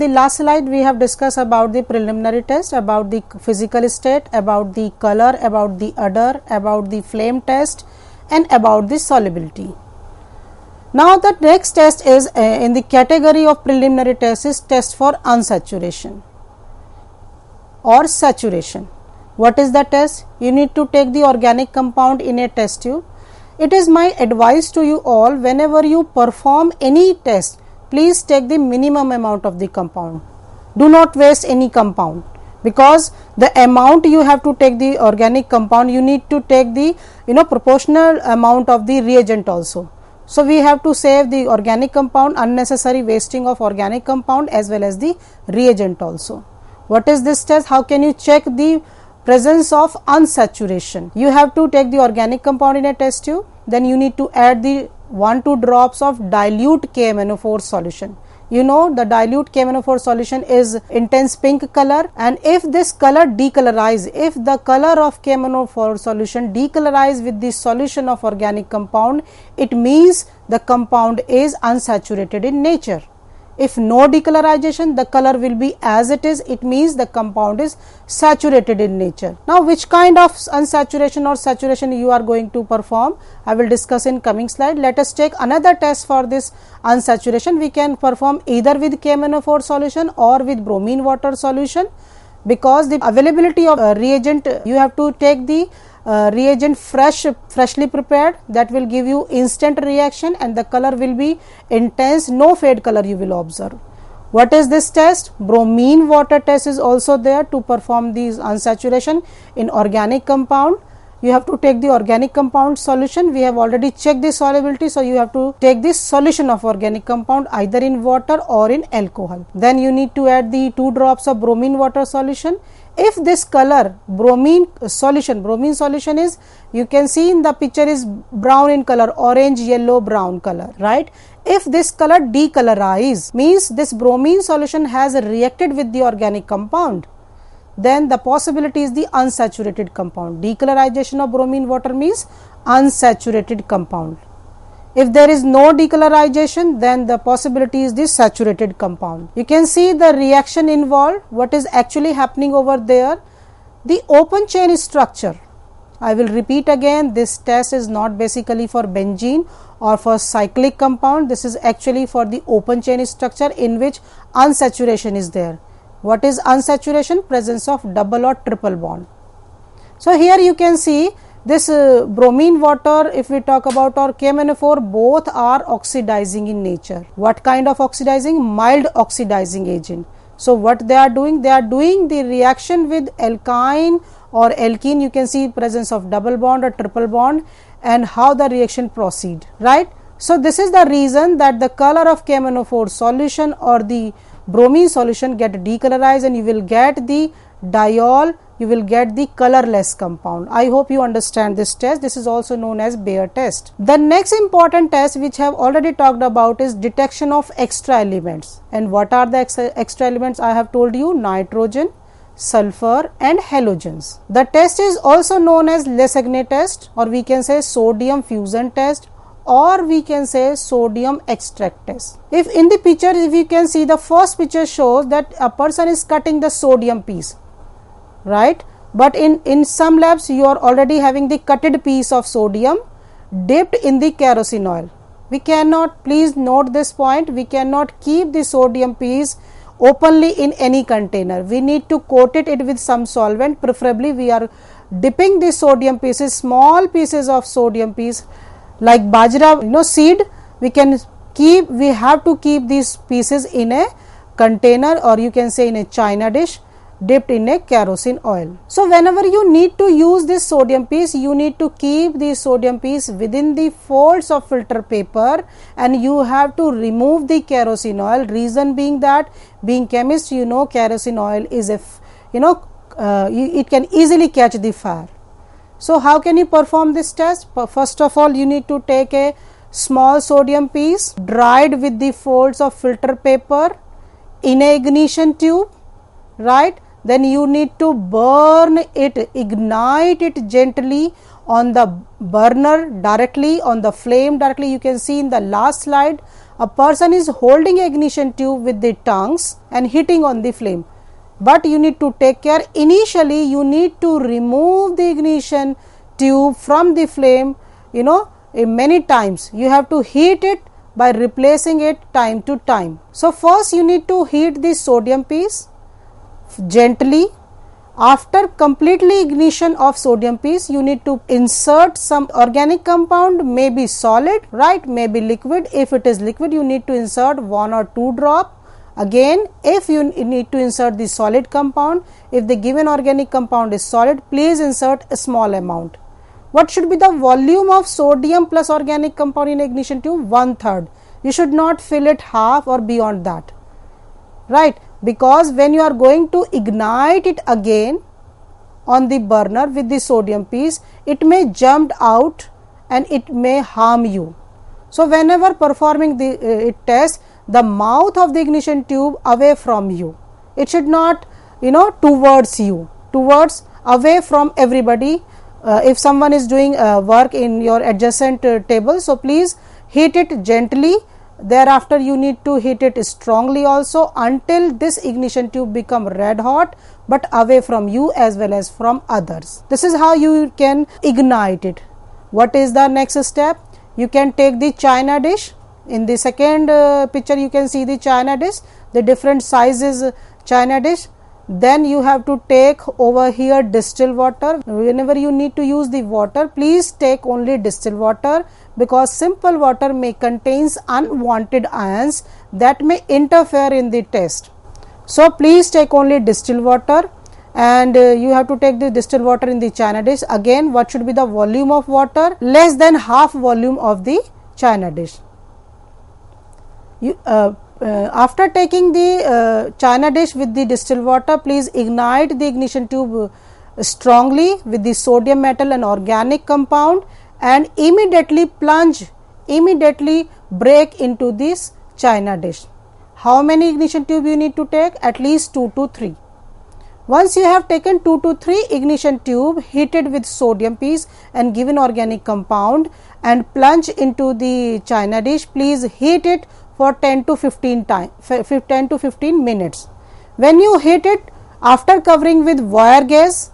the last slide we have discussed about the preliminary test, about the physical state, about the color, about the odor, about the flame test, and about the solubility. Now the next test is in the category of preliminary test is test for unsaturation or saturation. What is the test? You need to take the organic compound in a test tube. It is my advice to you all, whenever you perform any test, please take the minimum amount of the compound. Do not waste any compound, because the amount you have to take the organic compound, you need to take the proportional amount of the reagent also. So we have to save the organic compound, unnecessary wasting of organic compound as well as the reagent also. What is this test? How can you check the presence of unsaturation? You have to take the organic compound in a test tube, then you need to add the 1-2 drops of dilute KMnO4 solution. You know the dilute KMnO4 solution is intense pink color, and if this color decolorize, if the color of KMnO4 solution decolorize with the solution of organic compound, it means the compound is unsaturated in nature. If no decolorization, the color will be as it is, it means the compound is saturated in nature. Now which kind of unsaturation or saturation you are going to perform, I will discuss in coming slide. Let us take another test for this unsaturation. We can perform either with KMnO4 solution or with bromine water solution, because the availability of reagent, you have to take the reagent freshly prepared, that will give you instant reaction and the color will be intense, no fade color you will observe. What is this test? Bromine water test is also there to perform these unsaturation in organic compound. You have to take the organic compound solution. We have already checked the solubility, so you have to take this solution of organic compound either in water or in alcohol. Then you need to add the 2 drops of bromine water solution. If this color bromine solution is, you can see in the picture, is brown in color, orange, yellow, brown color, right? If this color decolorize, means this bromine solution has reacted with the organic compound, then the possibility is the unsaturated compound. Decolorization of bromine water means unsaturated compound. If there is no decolorization, then the possibility is the saturated compound. You can see the reaction involved, what is actually happening over there. The open chain structure, I will repeat again, this test is not basically for benzene or for cyclic compound. This is actually for the open chain structure in which unsaturation is there. What is unsaturation? Presence of double or triple bond. So here you can see this bromine water, if we talk about, or KMnO4, both are oxidizing in nature. What kind of oxidizing? Mild oxidizing agent. So what they are doing? They are doing the reaction with alkyne or alkene. You can see presence of double bond or triple bond and how the reaction proceed, right? So this is the reason that the color of KMnO4 solution or the bromine solution get decolorized and you will get the diol, you will get the colorless compound. I hope you understand this test. This is also known as Bayer test. The next important test which I have already talked about is detection of extra elements. And what are the extra elements? I have told you: nitrogen, sulfur and halogens. The test is also known as Lessagne test, or we can say sodium fusion test, or we can say sodium extract test. If in the picture, if you can see, the first picture shows that a person is cutting the sodium piece, right? But in some labs you are already having the cutted piece of sodium dipped in the kerosene oil. We cannot, please note this point, we cannot keep the sodium piece openly in any container. We need to coat it with some solvent. Preferably we are dipping the sodium pieces, small pieces of sodium piece like bajra, seed. We have to keep these pieces in a container, or you can say in a china dish, dipped in a kerosene oil. So whenever you need to use this sodium piece, you need to keep the sodium piece within the folds of filter paper and you have to remove the kerosene oil. Reason being that, being chemist, kerosene oil is it can easily catch the fire. So how can you perform this test? First of all, you need to take a small sodium piece dried with the folds of filter paper in a ignition tube, right? Then you need to burn it, ignite it gently on the burner directly, on the flame directly. You can see in the last slide a person is holding a ignition tube with the tongues and hitting on the flame. But you need to take care. Initially, you need to remove the ignition tube from the flame, many times. You have to heat it by replacing it time to time. So first you need to heat the sodium piece gently. After completely ignition of sodium piece, you need to insert some organic compound, maybe solid, right, maybe liquid. If it is liquid, you need to insert 1 or 2 drop. Again, if you need to insert the solid compound, if the given organic compound is solid, please insert a small amount. What should be the volume of sodium plus organic compound in ignition tube? 1/3. You should not fill it half or beyond that, right, because when you are going to ignite it again on the burner with the sodium piece, it may jump out and it may harm you. So whenever performing the test, the mouth of the ignition tube away from you. It should not towards you, towards away from everybody. If someone is doing work in your adjacent table, so please heat it gently. Thereafter you need to heat it strongly also until this ignition tube become red hot, but away from you as well as from others. This is how you can ignite it. What is the next step? You can take the china dish. In the second picture you can see the china dish, the different sizes china dish. Then you have to take over here distilled water. Whenever you need to use the water, please take only distilled water, because simple water may contains unwanted ions that may interfere in the test. So please take only distilled water, and you have to take the distilled water in the china dish. Again, what should be the volume of water? Less than half volume of the china dish. After taking the china dish with the distilled water, please ignite the ignition tube strongly with the sodium metal and organic compound, and immediately break into this china dish. How many ignition tube you need to take? At least 2 to 3. Once you have taken 2 to 3 ignition tube heated with sodium piece and given organic compound and plunge into the china dish, please heat it for 10 to 15 minutes. When you heat it, after covering with wire gas,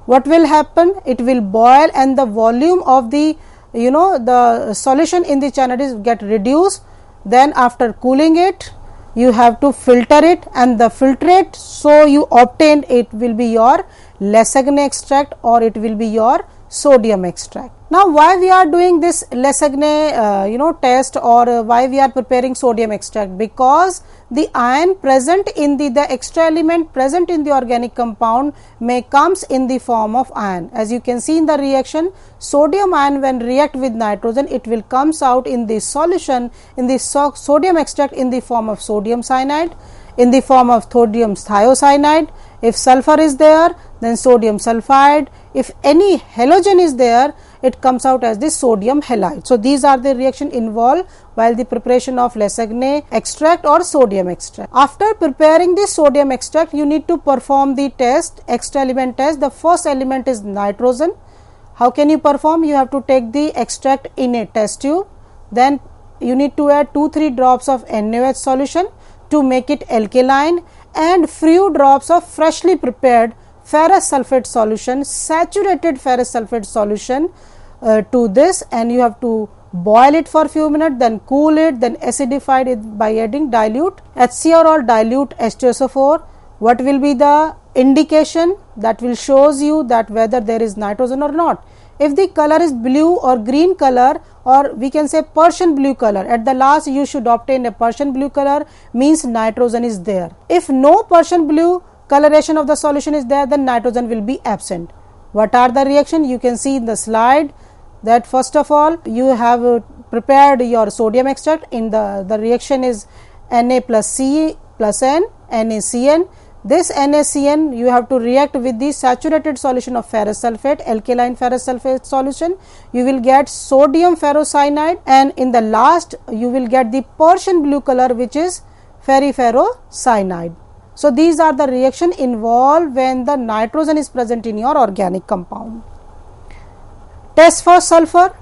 what will happen? It will boil and the volume of the the solution in the china dish get reduced. Then after cooling it, you have to filter it, and the filtrate so you obtained, it will be your Lessegne extract or it will be your sodium extract. Now, why we are doing this Lessegne test, or why we are preparing sodium extract? Because the ion present in the extra element present in the organic compound may comes in the form of ion. As you can see in the reaction, sodium ion when react with nitrogen, it will comes out in the solution in the sodium extract in the form of sodium cyanide, in the form of sodium thiocyanide. If sulfur is there, then sodium sulfide. If any halogen is there, it comes out as the sodium halide. So these are the reaction involved while the preparation of Lessegne extract or sodium extract. After preparing the sodium extract, you need to perform the test, extra element test. The first element is nitrogen. How can you perform? You have to take the extract in a test tube. Then you need to add 2-3 drops of NaOH solution to make it alkaline, and few drops of freshly prepared ferrous sulfate solution, saturated ferrous sulfate solution to this, and you have to boil it for few minutes, then cool it, then acidify it by adding dilute HCl or dilute H2SO4. What will be the indication? That will shows you that whether there is nitrogen or not. If the color is blue or green color, or we can say Persian blue color, at the last you should obtain a Persian blue color, means nitrogen is there. If no Persian blue coloration of the solution is there, then nitrogen will be absent. What are the reaction? You can see in the slide that first of all you have prepared your sodium extract. In the reaction is Na plus C plus N, NaCN. This NaCN you have to react with the saturated solution of ferrous sulfate, alkaline ferrous sulfate solution. You will get sodium ferrocyanide, and in the last you will get the Persian blue color, which is ferriferrocyanide. So these are the reaction involved when the nitrogen is present in your organic compound. Test for sulfur.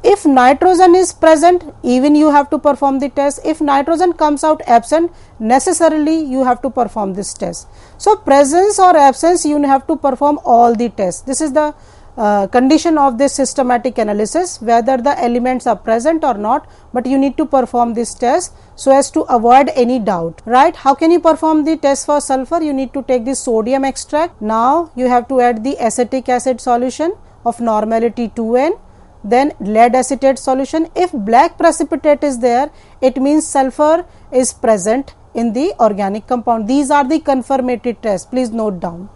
If nitrogen is present, even you have to perform the test. If nitrogen comes out absent, necessarily you have to perform this test. So, presence or absence, you have to perform all the tests. This is the condition of this systematic analysis, whether the elements are present or not, but you need to perform this test so as to avoid any doubt, right? How can you perform the test for sulfur? You need to take the sodium extract. Now you have to add the acetic acid solution of normality 2N, then lead acetate solution. If black precipitate is there, it means sulfur is present in the organic compound. These are the confirmatory tests, please note down,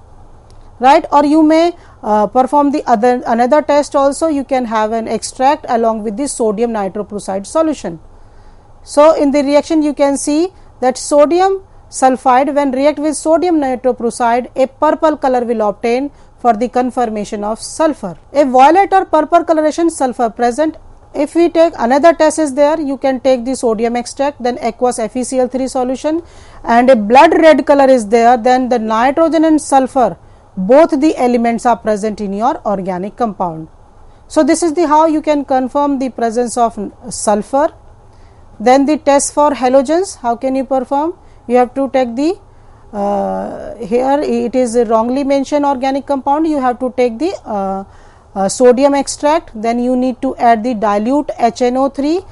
right? Or you may perform the another test also. You can have an extract along with the sodium nitroprusside solution. So, in the reaction you can see that sodium sulfide, when react with sodium nitroprusside, a purple color will obtain for the confirmation of sulfur. A violet or purple coloration sulfur present. If we take another test is there, you can take the sodium extract, then aqueous FeCl3 solution, and a blood red color is there, then the nitrogen and sulfur, both the elements are present in your organic compound. So, this is the how you can confirm the presence of sulfur. Then the test for halogens, how can you perform? You have to take the here it is wrongly mentioned organic compound. You have to take the sodium extract, then you need to add the dilute HNO3,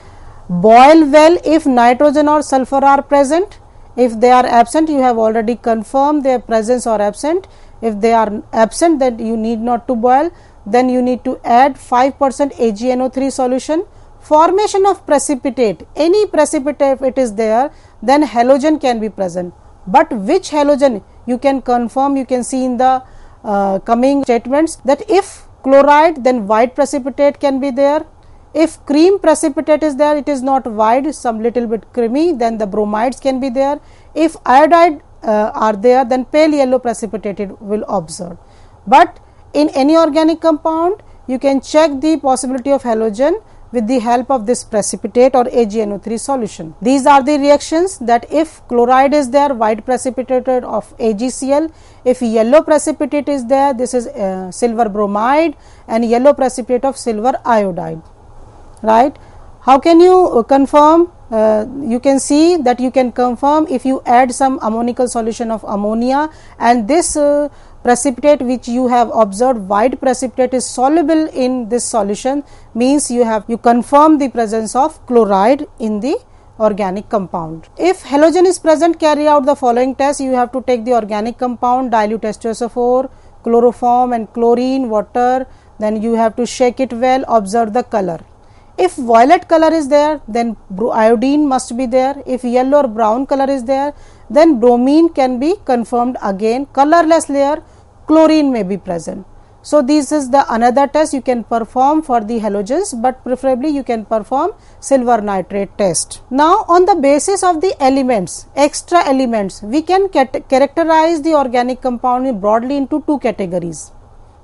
boil well if nitrogen or sulfur are present. If they are absent, you have already confirmed their presence or absent. If they are absent, then you need not to boil. Then you need to add 5% AgNO3 solution. Formation of precipitate, any precipitate if it is there, then halogen can be present. But which halogen you can confirm, you can see in the coming statements, that if chloride, then white precipitate can be there. If cream precipitate is there, it is not white, some little bit creamy, then the bromides can be there. If iodide are there, then pale yellow precipitated will observe. But in any organic compound, you can check the possibility of halogen with the help of this precipitate or AgNO3 solution. These are the reactions, that if chloride is there, white precipitated of AgCl. If yellow precipitate is there, this is silver bromide, and yellow precipitate of silver iodide, right? How can you confirm? You can see that you can confirm if you add some ammonical solution of ammonia, and this precipitate which you have observed, white precipitate, is soluble in this solution, means you confirm the presence of chloride in the organic compound. If halogen is present, carry out the following test. You have to take the organic compound, dilute H2SO4, chloroform and chlorine, water, then you have to shake it well, observe the color. If violet color is there, then iodine must be there. If yellow or brown color is there, then bromine can be confirmed again. Colorless layer, chlorine may be present. So, this is the another test you can perform for the halogens, but preferably you can perform silver nitrate test. Now, on the basis of the elements, extra elements, we can characterize the organic compound broadly into two categories.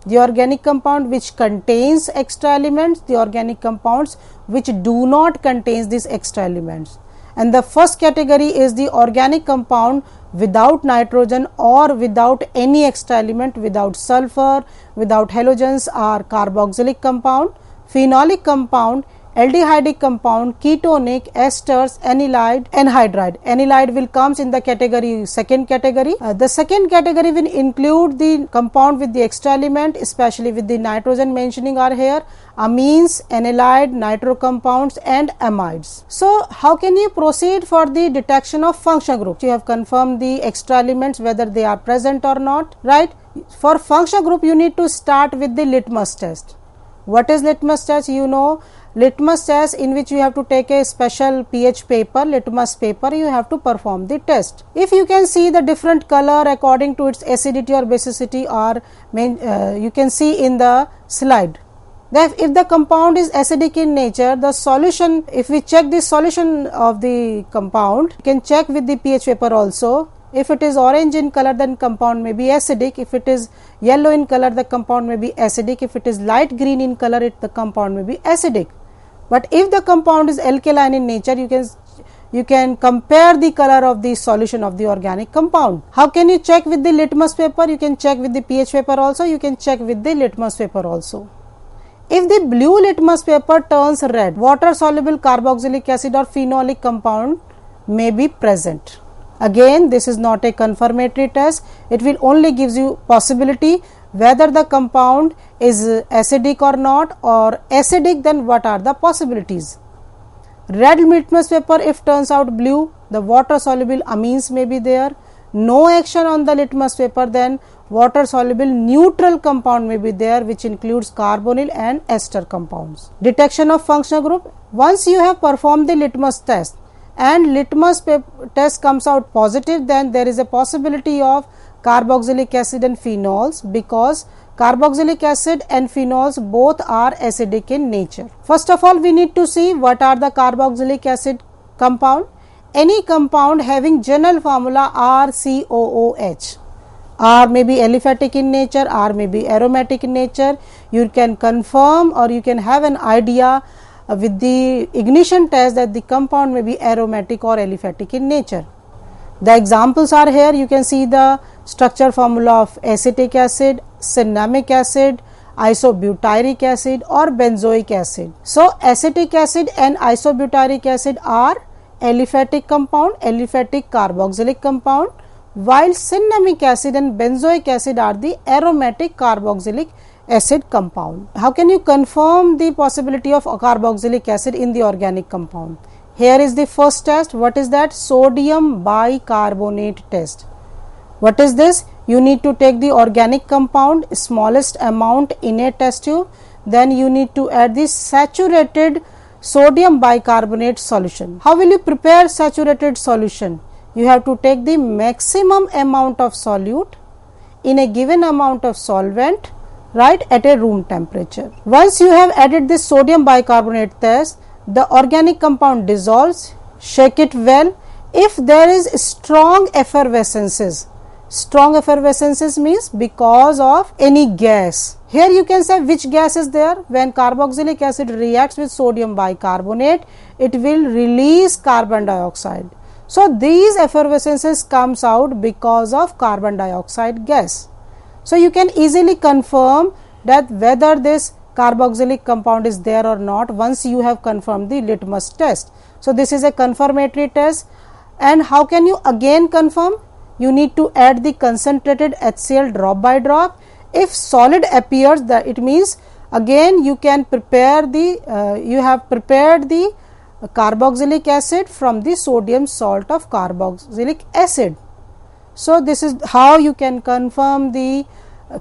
The organic compound which contains extra elements, the organic compounds which do not contain these extra elements. And the first category is the organic compound without nitrogen or without any extra element, without sulfur, without halogens, are carboxylic compound, phenolic compound, aldehydic compound, ketonic, esters, anilide, anhydride. Anilide will comes in the category, second category. The second category will include the compound with the extra element, especially with the nitrogen mentioning are here, amines, anilide, nitro compounds and amides. So, how can you proceed for the detection of function group? You have confirmed the extra elements whether they are present or not, right? For function group, you need to start with the litmus test. What is litmus test? You know, litmus test in which you have to take a special pH paper, litmus paper, you have to perform the test. If you can see the different color according to its acidity or basicity, or you can see in the slide. That if the compound is acidic in nature, the solution, if we check the solution of the compound, you can check with the pH paper also. If it is orange in color, then compound may be acidic. If it is yellow in color, the compound may be acidic. If it is light green in color, the compound may be acidic. But if the compound is alkaline in nature, you can compare the color of the solution of the organic compound. How can you check with the litmus paper? You can check with the pH paper also, you can check with the litmus paper also. If the blue litmus paper turns red, water soluble carboxylic acid or phenolic compound may be present. Again, this is not a confirmatory test. It will only gives you possibility whether the compound is acidic or not, or acidic, then what are the possibilities. Red litmus paper, if turns out blue, the water soluble amines may be there. No action on the litmus paper, then water soluble neutral compound may be there, which includes carbonyl and ester compounds. Detection of functional group. Once you have performed the litmus test and litmus test comes out positive, then there is a possibility of carboxylic acid and phenols, because carboxylic acid and phenols both are acidic in nature. First of all, we need to see what are the carboxylic acid compound. Any compound having general formula RCOOH. R may be aliphatic in nature, R may be aromatic in nature. You can confirm or you can have an idea with the ignition test that the compound may be aromatic or aliphatic in nature. The examples are here. You can see the structure formula of acetic acid, cinnamic acid, isobutyric acid or benzoic acid. So, acetic acid and isobutyric acid are aliphatic compound, aliphatic carboxylic compound, while cinnamic acid and benzoic acid are the aromatic carboxylic acid compound. How can you confirm the possibility of carboxylic acid in the organic compound? Here is the first test. What is that? Sodium bicarbonate test. What is this? You need to take the organic compound, smallest amount in a test tube, then you need to add the saturated sodium bicarbonate solution. How will you prepare saturated solution? You have to take the maximum amount of solute in a given amount of solvent, right, at a room temperature. Once you have added this sodium bicarbonate test, the organic compound dissolves, shake it well. If there is strong effervescences means because of any gas. Here you can say which gas is there. When carboxylic acid reacts with sodium bicarbonate, it will release carbon dioxide. So these effervescences comes out because of carbon dioxide gas. So you can easily confirm that whether this carboxylic compound is there or not once you have confirmed the litmus test. So this is a confirmatory test. And how can you again confirm? You need to add the concentrated HCl drop by drop. If solid appears, that it means again you can prepare the you have prepared the carboxylic acid from the sodium salt of carboxylic acid. So this is how you can confirm the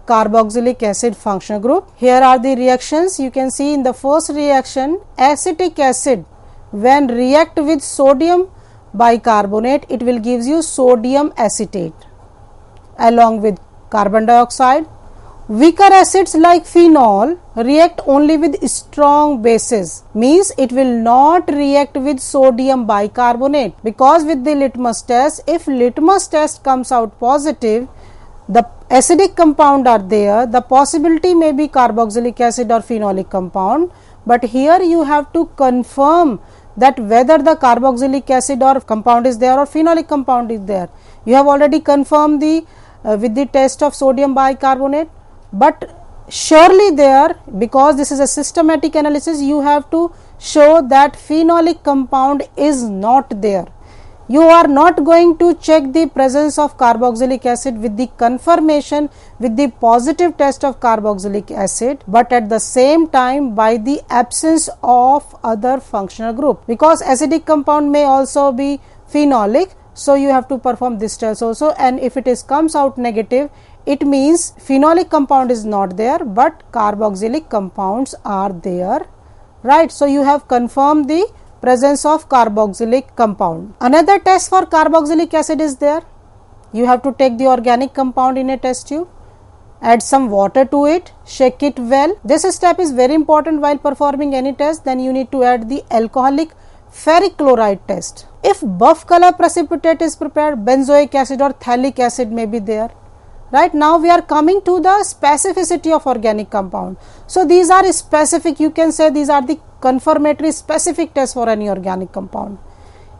carboxylic acid functional group. Here are the reactions. You can see in the first reaction, acetic acid when react with sodium bicarbonate, it will gives you sodium acetate along with carbon dioxide. Weaker acids like phenol react only with strong bases, means it will not react with sodium bicarbonate, because with the litmus test, if litmus test comes out positive, the acidic compound are there, the possibility may be carboxylic acid or phenolic compound, but here you have to confirm that whether the carboxylic acid or compound is there or phenolic compound is there. You have already confirmed the with the test of sodium bicarbonate, but surely there, because this is a systematic analysis, you have to show that phenolic compound is not there. You are not going to check the presence of carboxylic acid with the confirmation with the positive test of carboxylic acid, but at the same time by the absence of other functional group, because acidic compound may also be phenolic. So you have to perform this test also, and if it is comes out negative, it means phenolic compound is not there, but carboxylic compounds are there, right? So you have confirmed the presence of carboxylic compound. Another test for carboxylic acid is there. You have to take the organic compound in a test tube, add some water to it, shake it well. This step is very important while performing any test. Then you need to add the alcoholic ferric chloride test. If buff color precipitate is prepared, benzoic acid or phthalic acid may be there. Right, now we are coming to the specificity of organic compound. So these are specific, you can say these are the confirmatory specific tests for any organic compound.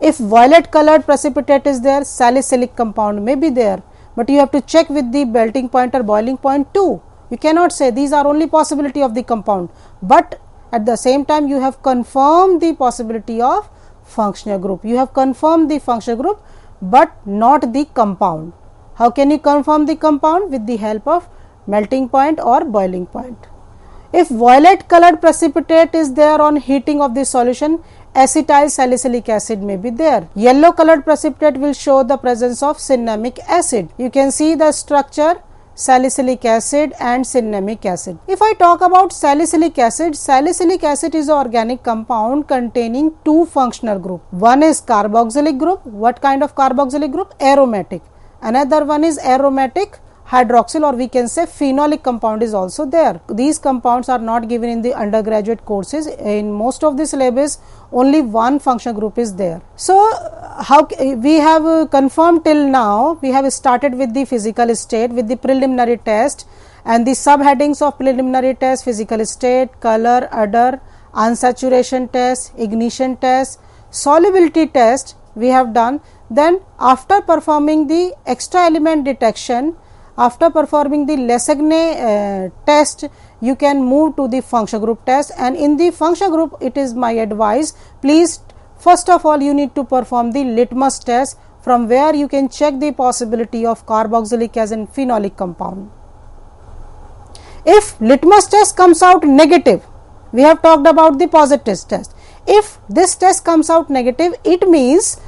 If violet colored precipitate is there, salicylic compound may be there, but you have to check with the melting point or boiling point too. You cannot say these are only possibility of the compound, but at the same time you have confirmed the possibility of functional group. You have confirmed the functional group, but not the compound. How can you confirm the compound? With the help of melting point or boiling point. If violet colored precipitate is there on heating of the solution, acetyl salicylic acid may be there. Yellow colored precipitate will show the presence of cinnamic acid. You can see the structure salicylic acid and cinnamic acid. If I talk about salicylic acid is an organic compound containing two functional groups. One is carboxylic group. What kind of carboxylic group? Aromatic. Another one is aromatic hydroxyl, or we can say phenolic compound is also there. These compounds are not given in the undergraduate courses. In most of the syllabus only one functional group is there. So how we have confirmed till now, we have started with the physical state, with the preliminary test and the subheadings of preliminary test: physical state, color, odor, unsaturation test, ignition test, solubility test we have done. Then after performing the extra element detection, after performing the Lessagne test, you can move to the functional group test, and in the functional group it is my advice, please first of all you need to perform the litmus test, from where you can check the possibility of carboxylic acid and phenolic compound. If litmus test comes out negative, we have talked about the positive test. If this test comes out negative, it means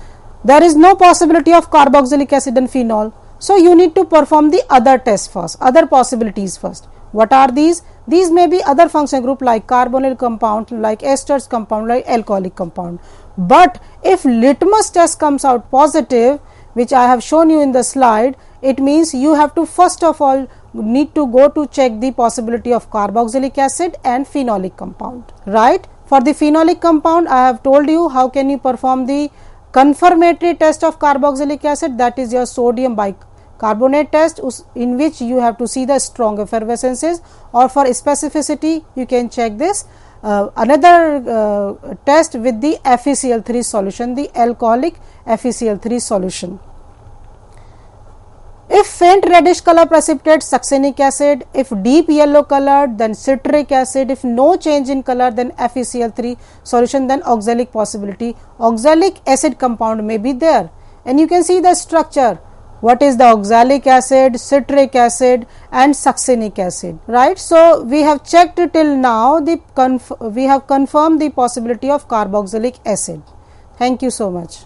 there is no possibility of carboxylic acid and phenol. So you need to perform the other tests first, other possibilities first. What are these? These may be other functional group like carbonyl compound, like esters compound, like alcoholic compound. But if litmus test comes out positive, which I have shown you in the slide, it means you have to first of all need to go to check the possibility of carboxylic acid and phenolic compound, right? For the phenolic compound, I have told you how can you perform the confirmatory test of carboxylic acid, that is your sodium bicarbonate test, in which you have to see the strong effervescences, or for specificity you can check this another test with the FeCl3 solution, the alcoholic FeCl3 solution. If faint reddish color precipitate, succinic acid. If deep yellow colored, then citric acid. If no change in color, then FeCl3 solution, then oxalic possibility. Oxalic acid compound may be there, and you can see the structure. What is the oxalic acid, citric acid and succinic acid, right? So we have checked till now, we have confirmed the possibility of carboxylic acid. Thank you so much.